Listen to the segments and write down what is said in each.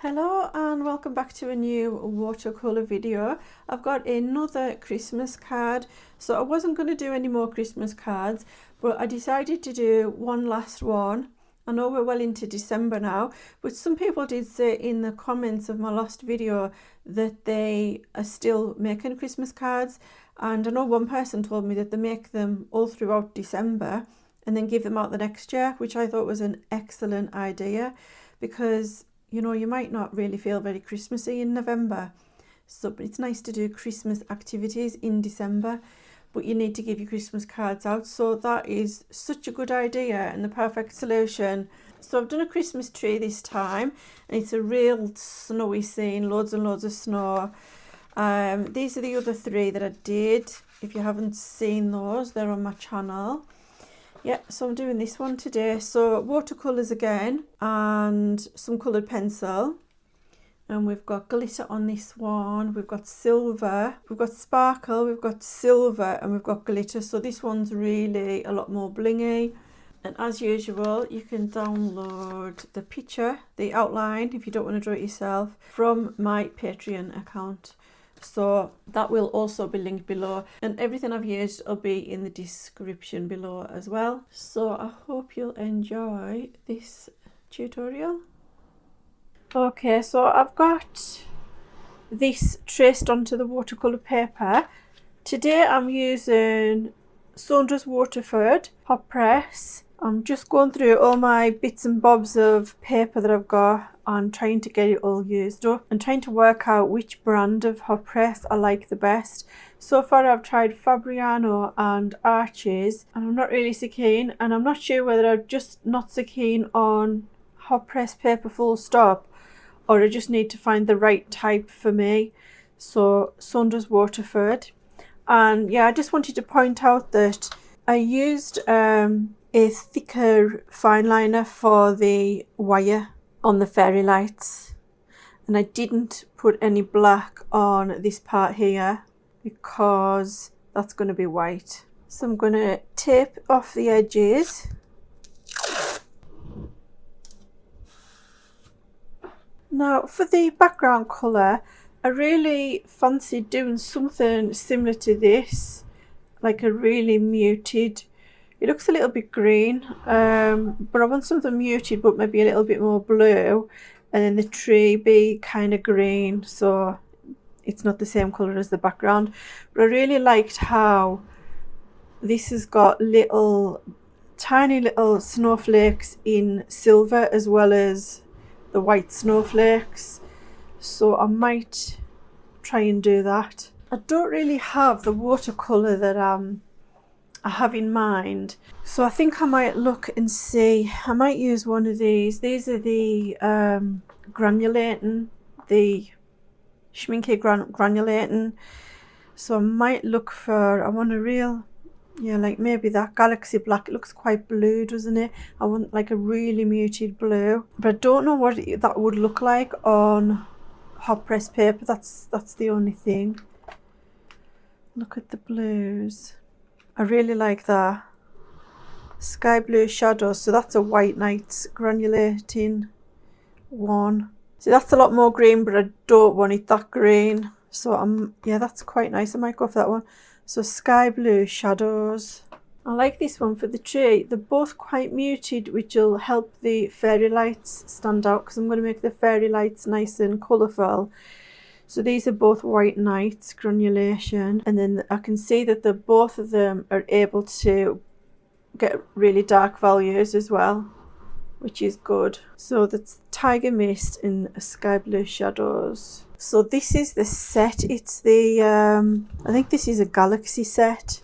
Hello and welcome back to a new watercolour video. I've got another Christmas card. So I wasn't going to do any more Christmas cards, but I decided to do one last one. I know we're well into December now, but some people did say in the comments of my last video that they are still making Christmas cards, and I know one person told me that they make them all throughout December and then give them out the next year, which I thought was an excellent idea, because you know, you might not really feel very Christmassy in November, so it's nice to do Christmas activities in December, but you need to give your Christmas cards out. So that is such a good idea and the perfect solution. So I've done a Christmas tree this time, and it's a real snowy scene, loads and loads of snow. These are the other three that I did. If you haven't seen those, they're on my channel. Yeah, so I'm doing this one today. So watercolours again and some coloured pencil. And we've got glitter on this one. We've got silver, we've got sparkle, we've got silver, and we've got glitter. So this one's really a lot more blingy. And as usual, you can download the picture, the outline, if you don't want to draw it yourself, from my Patreon account. So that will also be linked below, and everything I've used will be in the description below as well. So I hope you'll enjoy this tutorial. Okay, so I've got this traced onto the watercolour paper. Today I'm using Saunders Waterford hot press. I'm just going through all my bits and bobs of paper that I've got and trying to get it all used up and trying to work out which brand of hot press I like the best. So far I've tried Fabriano and Arches, and I'm not really so keen, and I'm not sure whether I'm just not so keen on hot press paper full stop, or I just need to find the right type for me. So Saunders Waterford. And yeah, I just wanted to point out that I used a thicker fineliner for the wire on the fairy lights, and I didn't put any black on this part here because that's going to be white. So I'm going to tape off the edges. Now for the background colour, I really fancied doing something similar to this, like a really muted. It looks a little bit green, but I want something muted but maybe a little bit more blue, and then the tree be kind of green so it's not the same colour as the background. But I really liked how this has got little tiny little snowflakes in silver as well as the white snowflakes, so I might try and do that. I don't really have the watercolour that I have in mind, so I think I might look and see. I might use one of these. These are the Granulating, the Schminke Granulating. So I might look for, I want a real, yeah, like maybe that Galaxy Black. It looks quite blue, doesn't it? I want like a really muted blue, but I don't know what that would look like on hot press paper. That's the only thing. Look at the blues. I really like that. Sky blue shadows, so that's a White Nights Granulating one. So that's a lot more green, but I don't want it that green. So yeah, that's quite nice. I might go for that one. So sky blue shadows. I like this one for the tree. They're both quite muted, which will help the fairy lights stand out, because I'm going to make the fairy lights nice and colourful. So these are both White Nights Granulation, and then I can see that both of them are able to get really dark values as well, which is good. So that's Tiger Mist and Sky Blue Shadows. So this is the set. It's the I think this is a Galaxy set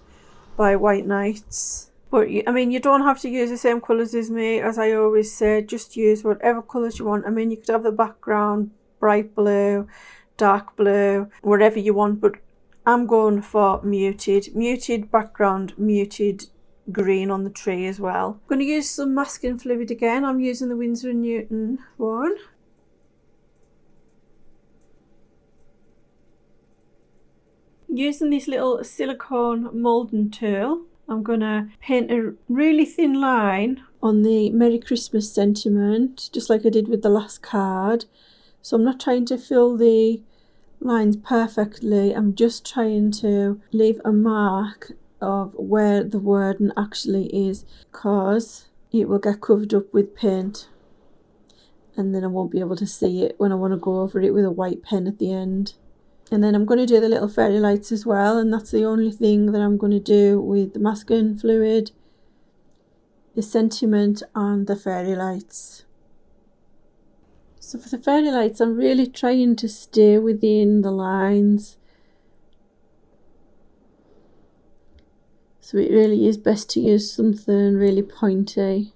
by White Nights. But I mean, you don't have to use the same colours as me, as I always say. Just use whatever colours you want. I mean, you could have the background bright blue, dark blue, whatever you want, but I'm going for muted background, muted green on the tree as well. I'm going to use some masking fluid again. I'm using the Winsor & Newton one. Using this little silicone moulding tool, I'm going to paint a really thin line on the Merry Christmas sentiment, just like I did with the last card. So I'm not trying to fill the lines perfectly, I'm just trying to leave a mark of where the wording actually is, because it will get covered up with paint and then I won't be able to see it when I want to go over it with a white pen at the end. And then I'm going to do the little fairy lights as well, and that's the only thing that I'm going to do with the masking fluid, the sentiment and the fairy lights. So for the fairy lights, I'm really trying to stay within the lines. So it really is best to use something really pointy.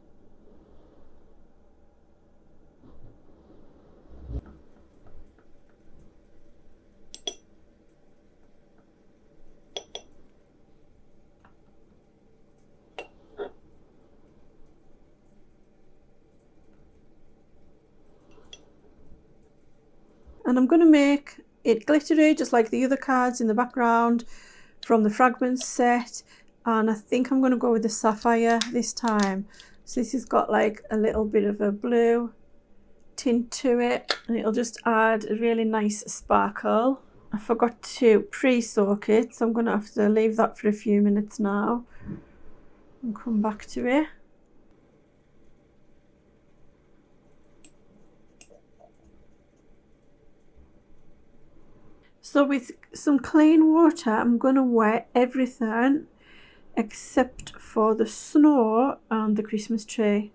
And I'm going to make it glittery just like the other cards in the background from the Fragments set, and I think I'm going to go with the Sapphire this time. So this has got like a little bit of a blue tint to it, and it'll just add a really nice sparkle. I forgot to pre-soak it, so I'm going to have to leave that for a few minutes now and come back to it. So with some clean water, I'm going to wet everything except for the snow and the Christmas tree.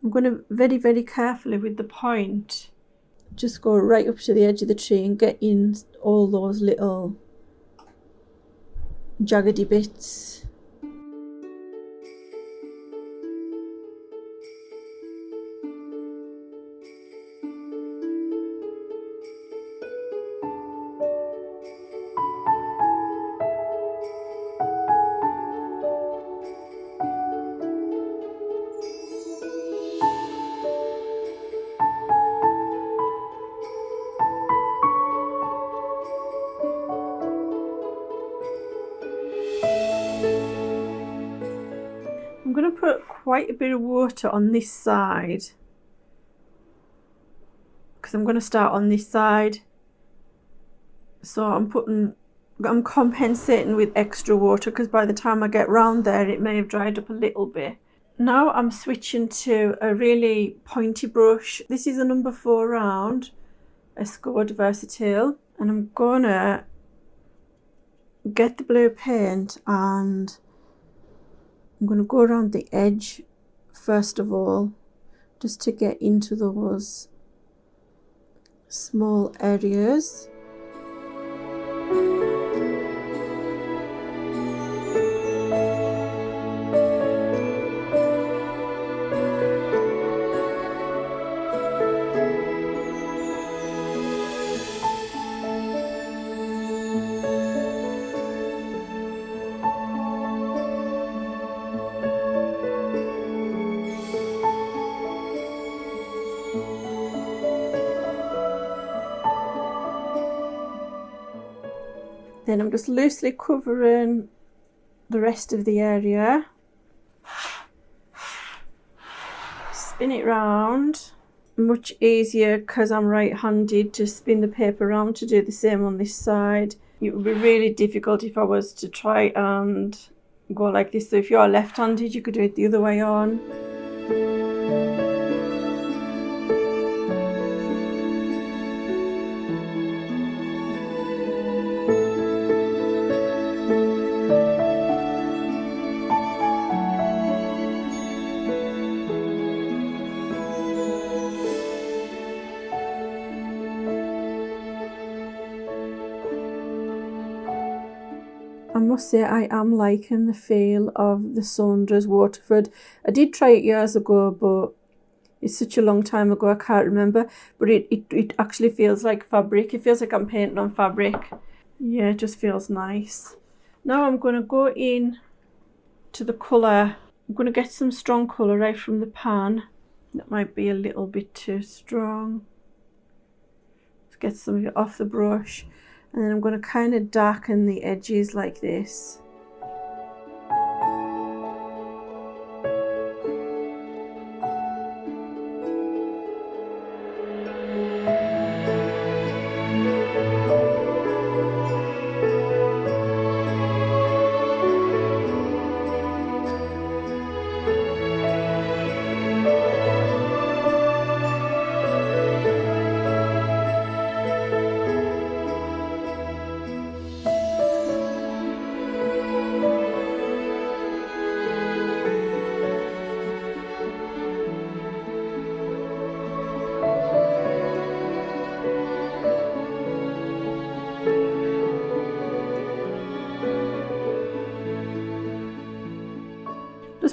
I'm going to very carefully with the point just go right up to the edge of the tree and get in all those little jaggedy bits. I'm going to put quite a bit of water on this side because I'm going to start on this side. So I'm compensating with extra water because by the time I get round there it may have dried up a little bit. Now I'm switching to a really pointy brush. This is a number 4 round, a scored versatile, and I'm gonna get the blue paint and I'm going to go around the edge first of all, just to get into those small areas. Then I'm just loosely covering the rest of the area. Spin it round. Much easier because I'm right-handed to spin the paper around to do the same on this side. It would be really difficult if I was to try and go like this. So if you're left-handed, you could do it the other way on. I must say I am liking the feel of the Saunders Waterford. I did try it years ago, but it's such a long time ago I can't remember. But it actually feels like fabric. It feels like I'm painting on fabric. Yeah, it just feels nice. Now I'm going to go in to the colour. I'm going to get some strong colour right from the pan. That might be a little bit too strong. Let's get some of it off the brush. And then I'm going to kind of darken the edges like this.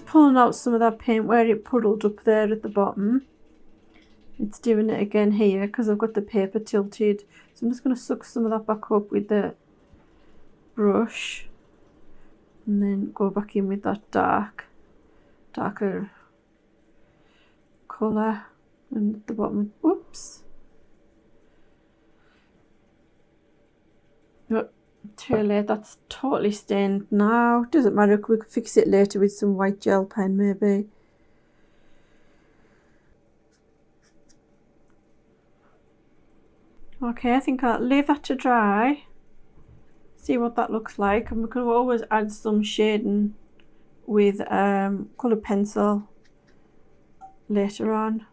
pulling out some of that paint where it puddled up there at the bottom. It's doing it again here because I've got the paper tilted. So I'm just going to suck some of that back up with the brush. And then go back in with that darker colour. And at the bottom, whoops. Oh, too late, that's totally stained now. Doesn't matter, we could fix it later with some white gel pen maybe. Okay, I think I'll leave that to dry. See what that looks like, and we can always add some shading with coloured pencil later on.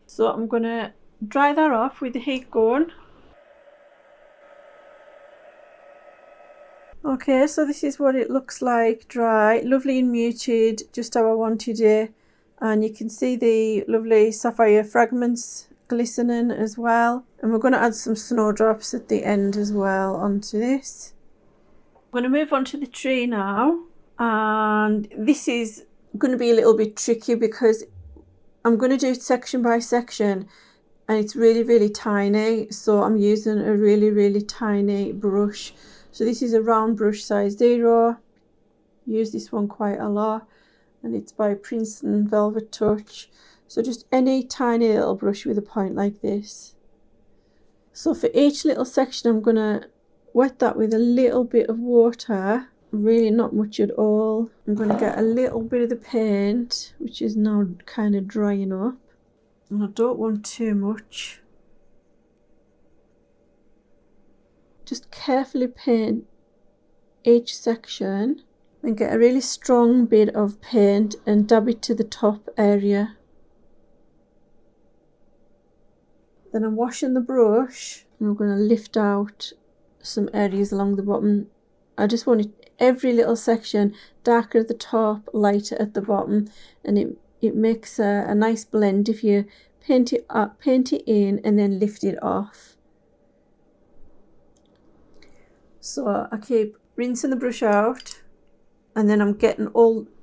So I'm going to dry that off with the heat going. Okay, so this is what it looks like dry, lovely and muted, just how I wanted it. And you can see the lovely sapphire fragments glistening as well. And we're going to add some snowdrops at the end as well onto this. I'm going to move on to the tree now. And this is going to be a little bit tricky because I'm going to do it section by section, and it's really tiny, so I'm using a really tiny brush. So this is a round brush size 0. Use this one quite a lot, and it's by Princeton Velvetouch. So just any tiny little brush with a point like this. So for each little section I'm going to wet that with a little bit of water. Really not much at all. I'm going to get a little bit of the paint, which is now kind of drying up, and I don't want too much. Just carefully paint each section, and get a really strong bit of paint and dab it to the top area. Then I'm washing the brush, and I'm going to lift out some areas along the bottom. I just want it every little section darker at the top, lighter at the bottom, and it makes a nice blend if you paint it up, paint it in, and then lift it off. So I keep rinsing the brush out, and then I'm getting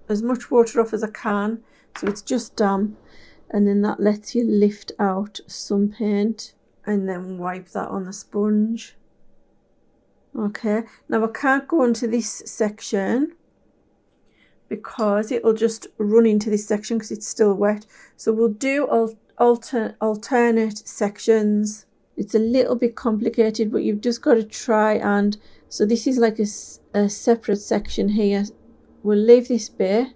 as much water off as I can, so it's just damp, and then that lets you lift out some paint, and then wipe that on the sponge. Okay, now I can't go into this section because it'll just run into this section because it's still wet. So we'll do alternate sections. It's a little bit complicated, but you've just got to try. And so this is like a separate section here. We'll leave this bit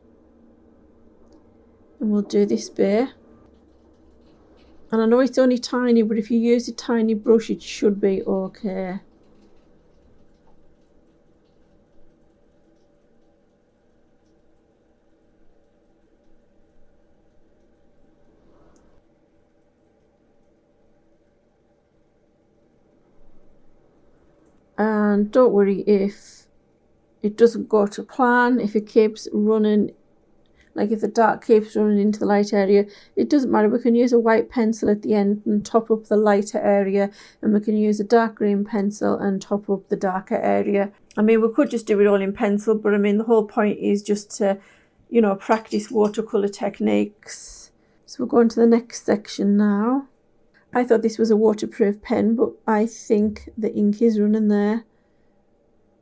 and we'll do this bit. And I know it's only tiny, but if you use a tiny brush it should be okay. And don't worry if it doesn't go to plan, if it keeps running, like if the dark keeps running into the light area, it doesn't matter. We can use a white pencil at the end and top up the lighter area, and we can use a dark green pencil and top up the darker area. I mean, we could just do it all in pencil, but I mean the whole point is just to, you know, practice watercolour techniques. So we're going to the next section now. I thought this was a waterproof pen, but I think the ink is running there,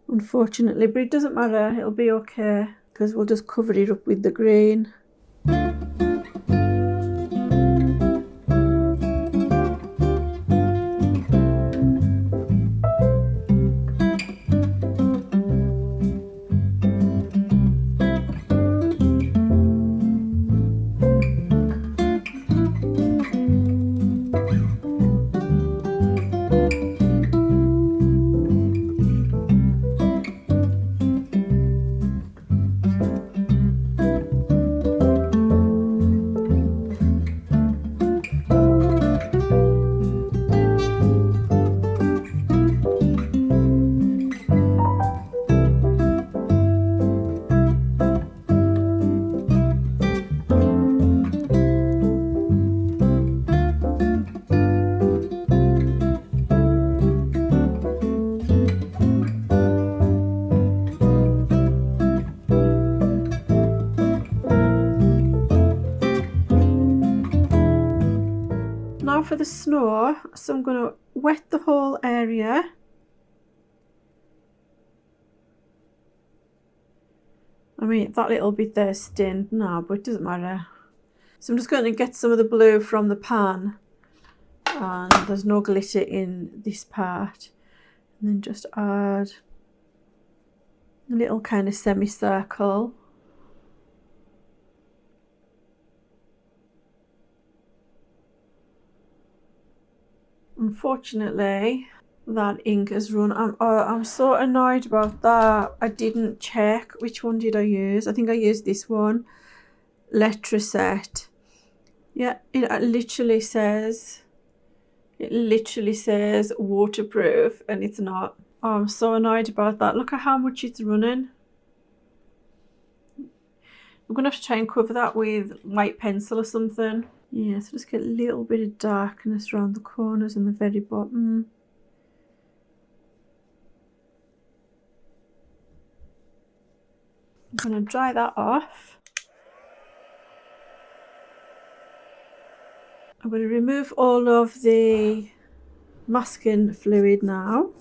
unfortunately, but it doesn't matter, it'll be okay because we'll just cover it up with the green. for the snow, so I'm going to wet the whole area. I mean, that little bit there is stained now, but it doesn't matter. So I'm just going to get some of the blue from the pan, and there's no glitter in this part. And then just add a little kind of semicircle. Unfortunately, that ink has run. I'm so annoyed about that. I didn't check. Which one did I use? I think I used this one, Letraset. Yeah, it literally says waterproof, and it's not. Oh, I'm so annoyed about that. Look at how much it's running. I'm gonna have to try and cover that with white pencil or something. Yeah, so just get a little bit of darkness around the corners and the very bottom. I'm going to dry that off. I'm going to remove all of the masking fluid now.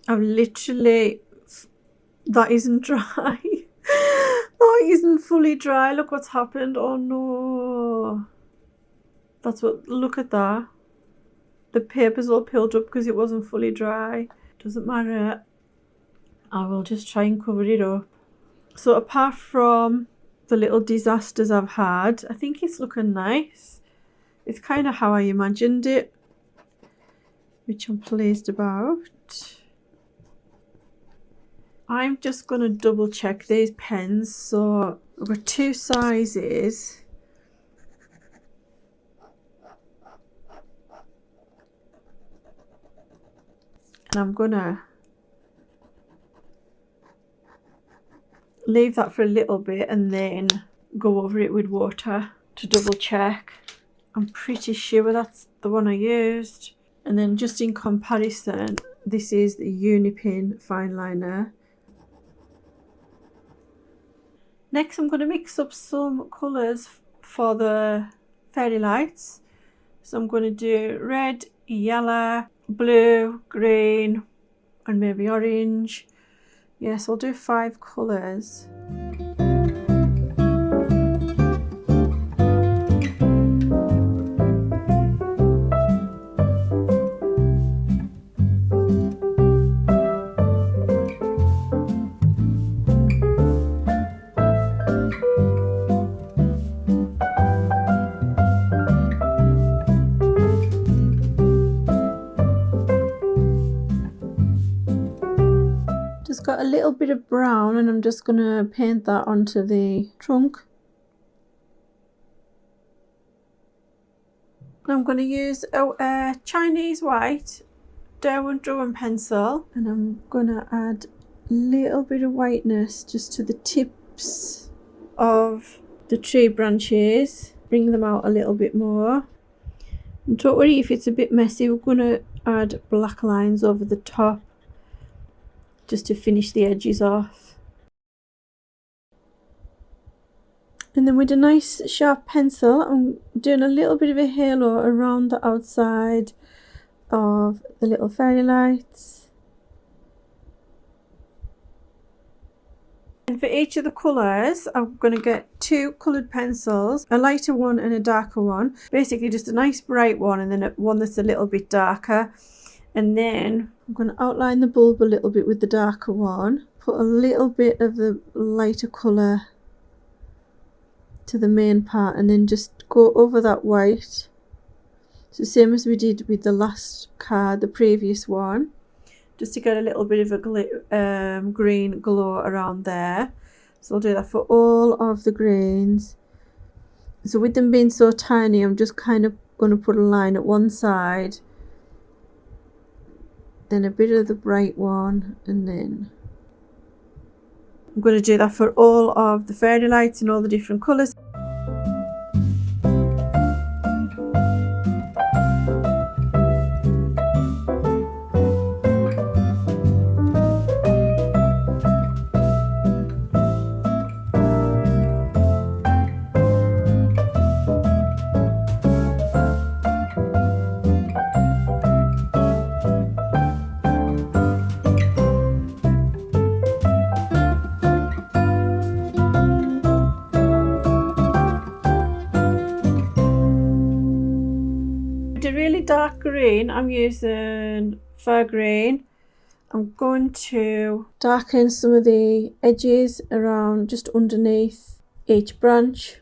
I've literally, that isn't dry. That isn't fully dry. Look what's happened. Oh no. That's what, look at that. The paper's all peeled up because it wasn't fully dry. Doesn't matter. I will just try and cover it up. So apart from the little disasters I've had, I think it's looking nice. It's kind of how I imagined it, which I'm pleased about. I'm just going to double check these pens. So I've got two sizes. And I'm going to leave that for a little bit and then go over it with water to double check. I'm pretty sure that's the one I used. And then just in comparison, this is the Unipin fineliner. Next, I'm going to mix up some colours for the fairy lights. So I'm going to do red, yellow, blue, green, and maybe orange. Yes, I'll do 5 colours. Got a little bit of brown and I'm just going to paint that onto the trunk. I'm going to use a Chinese white Derwent drawing pencil, and I'm going to add a little bit of whiteness just to the tips of the tree branches, bring them out a little bit more. And don't worry if it's a bit messy, we're going to add black lines over the top just to finish the edges off. And then with a nice sharp pencil, I'm doing a little bit of a halo around the outside of the little fairy lights. And for each of the colours, I'm going to get 2 coloured pencils, a lighter one and a darker one. Basically just a nice bright one and then one that's a little bit darker. And then I'm going to outline the bulb a little bit with the darker one, put a little bit of the lighter colour to the main part, and then just go over that white. So same as we did with the last card, the previous one, just to get a little bit of a green glow around there. So I'll do that for all of the greens. So with them being so tiny, I'm just kind of going to put a line at one side, then a bit of the bright one, and then I'm going to do that for all of the fairy lights in all the different colours. green, I'm using Fir Green. I'm going to darken some of the edges around just underneath each branch.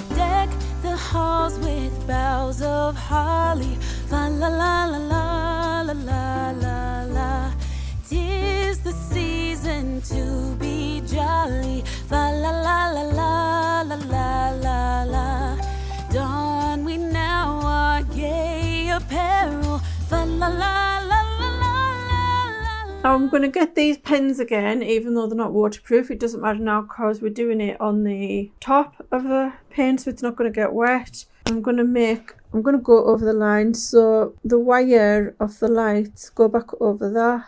Deck the halls with boughs of holly, fa la la la la la la la la. 'Tis the season to be jolly, fa la la la la la la la la. Don we now our gay apparel, fa la la la la la la. I'm going to get these pens again, even though they're not waterproof. It doesn't matter now because we're doing it on the top of the pen, so it's not going to get wet. I'm going to go over the line, so the wire of the lights, go back over that.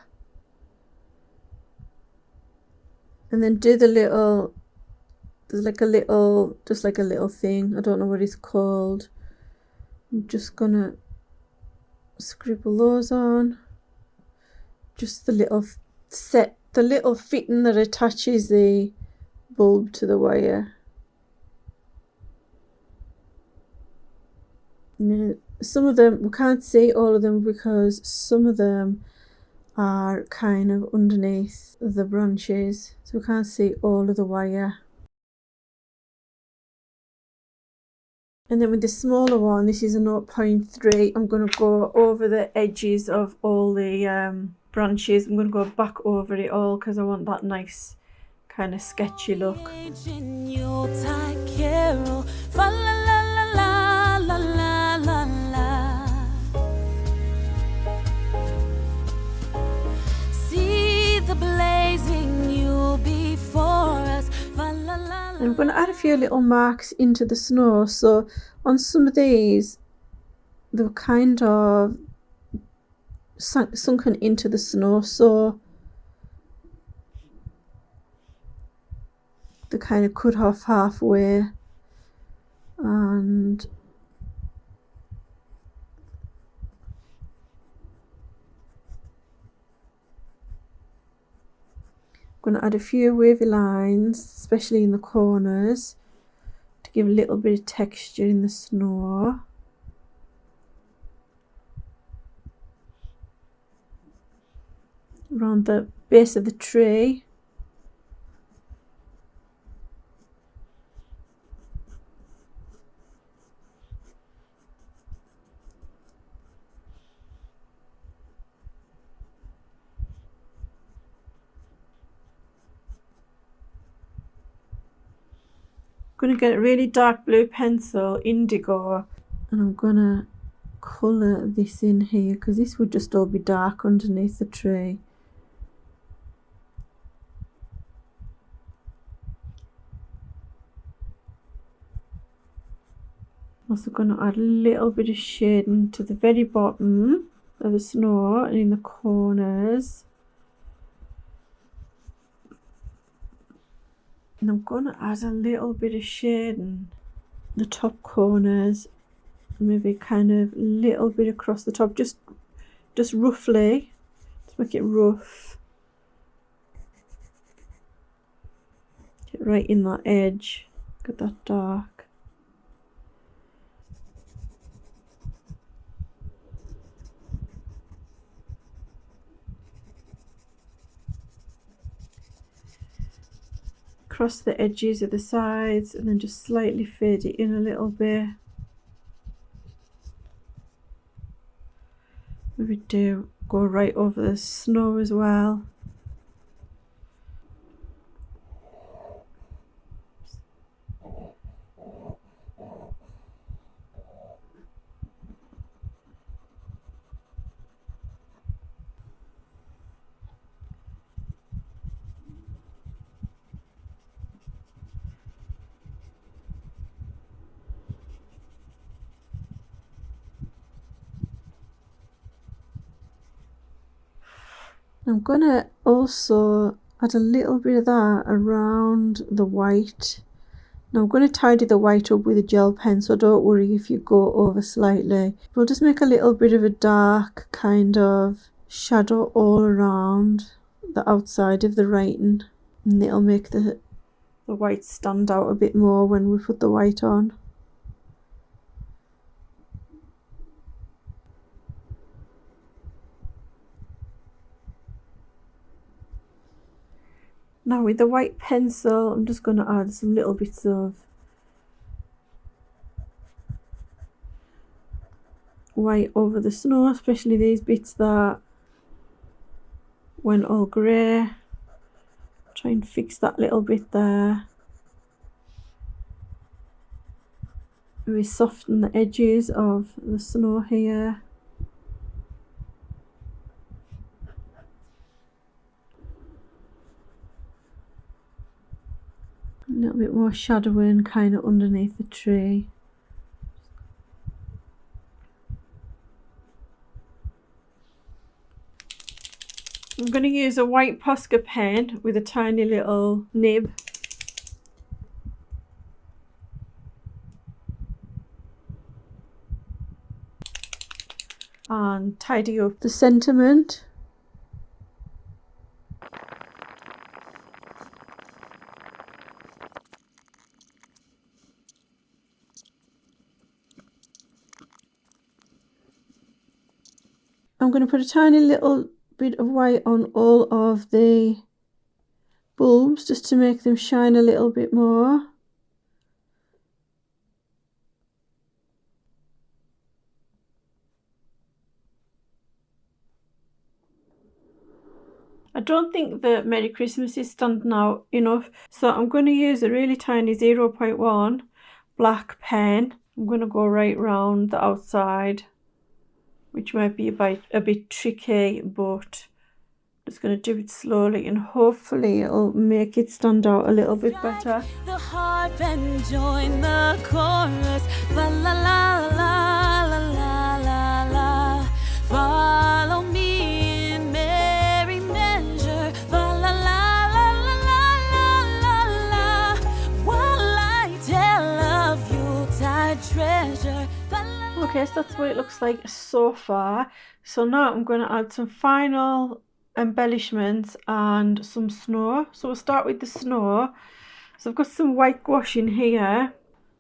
And then do the little, there's like a little, just like a little thing. I don't know what it's called. I'm just going to scribble those on. Just the little set, the little fitting that attaches the bulb to the wire. Now, some of them, we can't see all of them because some of them are kind of underneath the branches, so we can't see all of the wire. And then with the smaller one, this is a 0.3, I'm going to go over the edges of all the branches. I'm going to go back over it all because I want that nice kind of sketchy look. I'm going to add a few little marks into the snow. So on some of these, they're kind of sunken into the snow, so they kind of cut off halfway, and I'm going to add a few wavy lines, especially in the corners, to give a little bit of texture in the snow. Around the base of the tree. I'm going to get a really dark blue pencil, indigo, and I'm going to colour this in here because this would just all be dark underneath the tree. Also going to add a little bit of shading to the very bottom of the snow and in the corners. And I'm going to add a little bit of shading the top corners, maybe kind of a little bit across the top, just roughly, to make it rough. Get right in that edge, get that dark. Across the edges of the sides, and then just slightly fade it in a little bit. Maybe do go right over the snow as well. I'm going to also add a little bit of that around the white. Now I'm going to tidy the white up with a gel pen, so don't worry if you go over slightly. We'll just make a little bit of a dark kind of shadow all around the outside of the writing, and it'll make the white stand out a bit more when we put the white on. Now with the white pencil, I'm just going to add some little bits of white over the snow, especially these bits that went all grey. Try and fix that little bit there. We soften the edges of the snow here. A little bit more shadowing kind of underneath the tree. I'm going to use a white Posca pen with a tiny little nib. And tidy up the sentiment. I'm going to put a tiny little bit of white on all of the bulbs just to make them shine a little bit more. I don't think the Merry Christmas is standing out enough, so I'm going to use a really tiny 0.1 black pen. I'm going to go right round the outside, which might be a bit tricky, but I'm just going to do it slowly and hopefully it'll make it stand out a little bit better. The harp and join the chorus. La la la la la la la la. Follow me in merry measure. La la la la la la la la. While I tell of Yuletide treasure. Okay, so that's what it looks like so far. So now I'm going to add some final embellishments and some snow. So we'll start with the snow. So I've got some white gouache in here,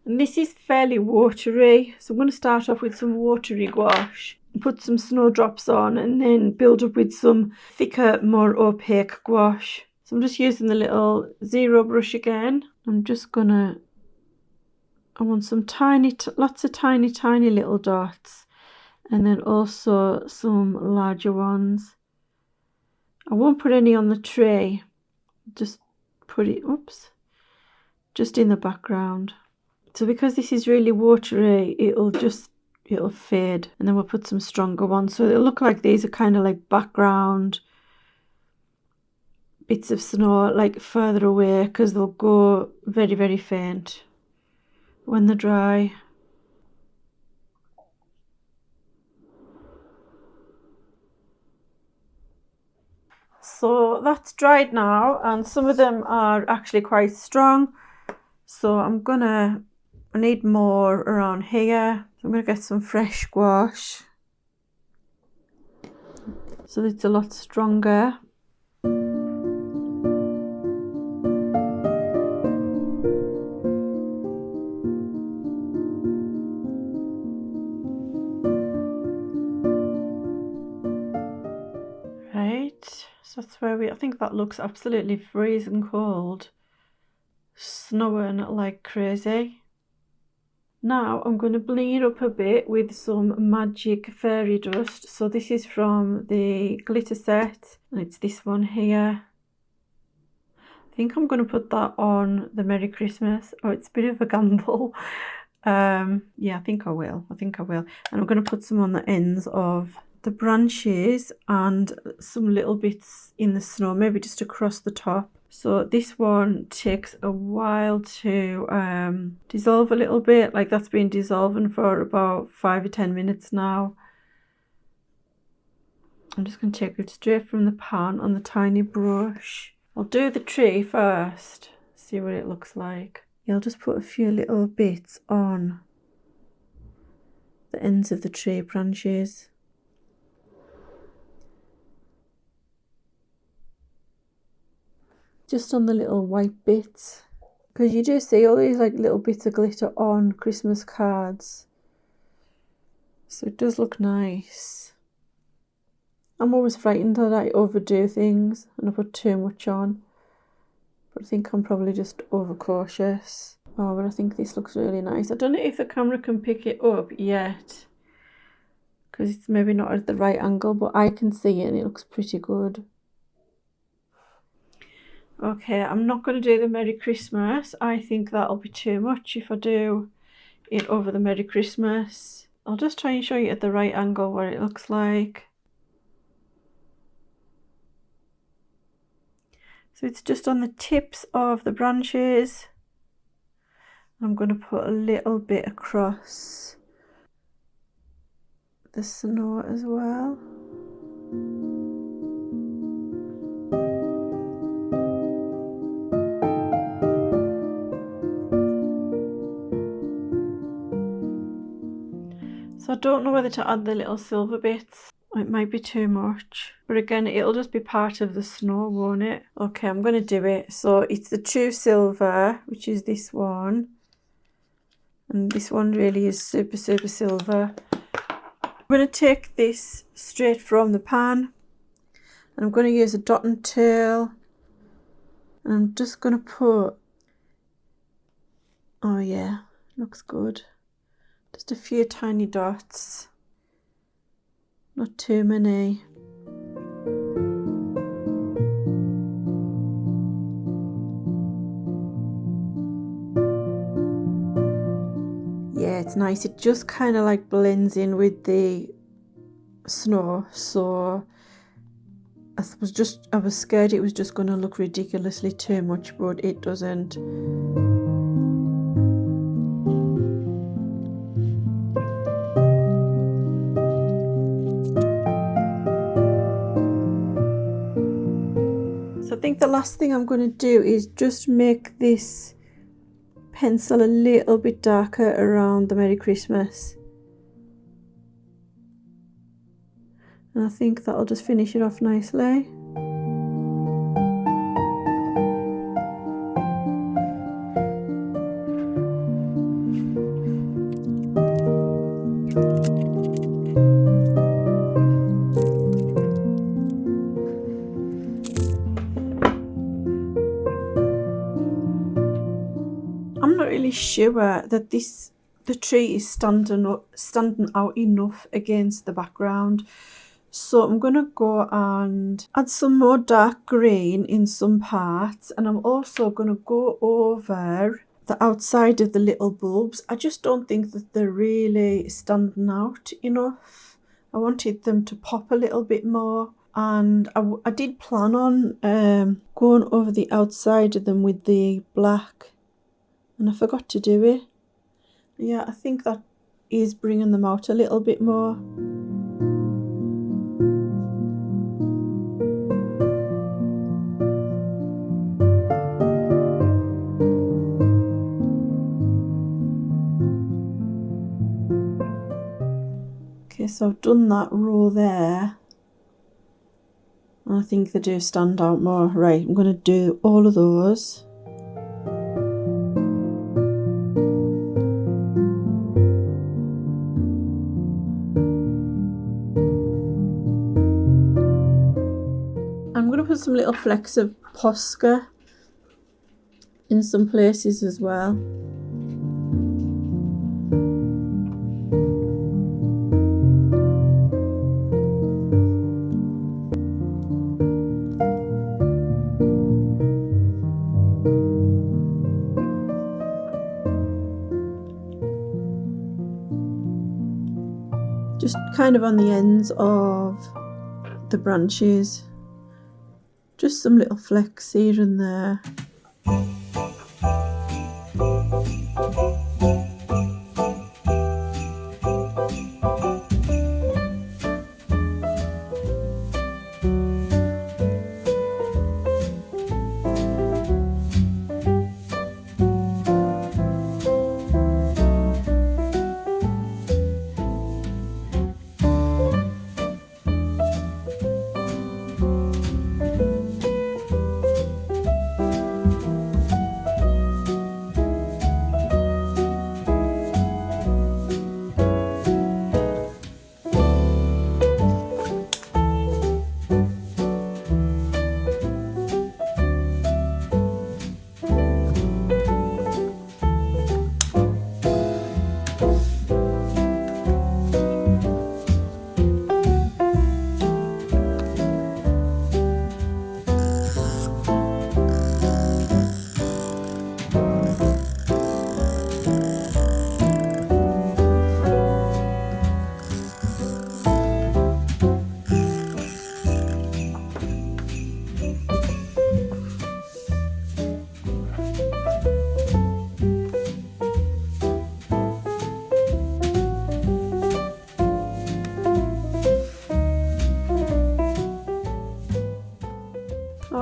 and this is fairly watery, so I'm going to start off with some watery gouache, put some snowdrops on, and then build up with some thicker, more opaque gouache. So I'm just using the little zero brush again. I'm just gonna, I want some lots of tiny little dots, and then also some larger ones. I won't put any on the tray, just put it, just in the background. So because this is really watery, it'll fade, and then we'll put some stronger ones. So it'll look like these are kind of like background bits of snow, like further away, because they'll go very faint when they're dry. So that's dried now, and some of them are actually quite strong. So I need more around here. So I'm going to get some fresh gouache, so it's a lot stronger. So that's where I think that looks absolutely freezing cold, snowing like crazy. Now I'm going to bling it up a bit with some magic fairy dust. So this is from the glitter set, and it's this one here. I think I'm going to put that on the Merry Christmas. Oh, it's a bit of a gamble. Yeah, I think I will. And I'm going to put some on the ends of the branches and some little bits in the snow, maybe just across the top. So this one takes a while to dissolve a little bit, like that's been dissolving for about 5 or 10 minutes now. I'm just going to take it straight from the pan on the tiny brush. I'll do the tree first, see what it looks like. I'll just put a few little bits on the ends of the tree branches. Just on the little white bits, because you do see all these like little bits of glitter on Christmas cards, so it does look nice. I'm always frightened that I overdo things and I put too much on, but I think I'm probably just overcautious. Oh, but I think this looks really nice. I don't know if the camera can pick it up yet, because it's maybe not at the right angle, but I can see it and it looks pretty good. Okay, I'm not going to do the Merry Christmas. I think that'll be too much if I do it over the Merry Christmas. I'll just try and show you at the right angle what it looks like. So it's just on the tips of the branches. I'm going to put a little bit across the snow as well. So I don't know whether to add the little silver bits. It might be too much. But again, it'll just be part of the snow, won't it? Okay, I'm going to do it. So it's the true silver, which is this one. And this one really is super, super silver. I'm going to take this straight from the pan. And I'm going to use a dot and tail. And I'm just going to put... Oh yeah, looks good. Just a few tiny dots, not too many. Yeah, it's nice. It just kind of like blends in with the snow. So I was scared it was just going to look ridiculously too much, but it doesn't. I think the last thing I'm going to do is just make this pencil a little bit darker around the Merry Christmas. And I think that'll just finish it off nicely. Sure that the tree is standing out enough against the background, so I'm gonna go and add some more dark green in some parts, and I'm also gonna go over the outside of the little bulbs. I just don't think that they're really standing out enough. I wanted them to pop a little bit more, and I did plan on going over the outside of them with the black, and I forgot to do it. Yeah, I think that is bringing them out a little bit more. Okay, so I've done that row there. And I think they do stand out more. Right, I'm going to do all of those. Some little flecks of Posca in some places as well. Just kind of on the ends of the branches. Just some little flecks here and there.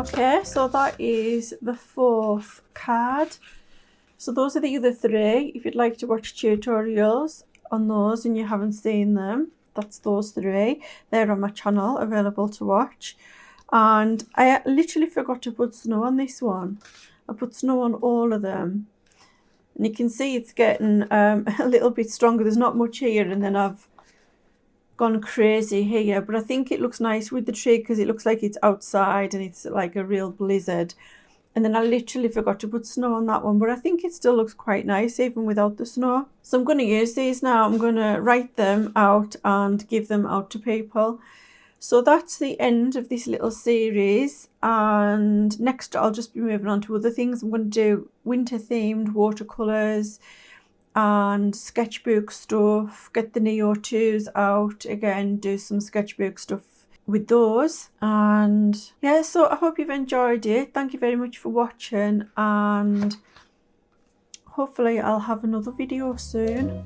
Okay, so that is the 4th card. So those are the other 3. If you'd like to watch tutorials on those and you haven't seen them, that's those 3. They're on my channel, available to watch. And I literally forgot to put snow on this one. I put snow on all of them. And you can see it's getting a little bit stronger. There's not much here, and then I've gone crazy here. But I think it looks nice with the tree because it looks like it's outside and it's like a real blizzard. And then I literally forgot to put snow on that one, but I think it still looks quite nice even without the snow. So I'm going to use these now. I'm going to write them out and give them out to people. So that's the end of this little series, and next I'll just be moving on to other things. I'm going to do winter themed watercolours and sketchbook stuff, get the Neo 2s out again, do some sketchbook stuff with those. And yeah, so I hope you've enjoyed it. Thank you very much for watching, and hopefully I'll have another video soon.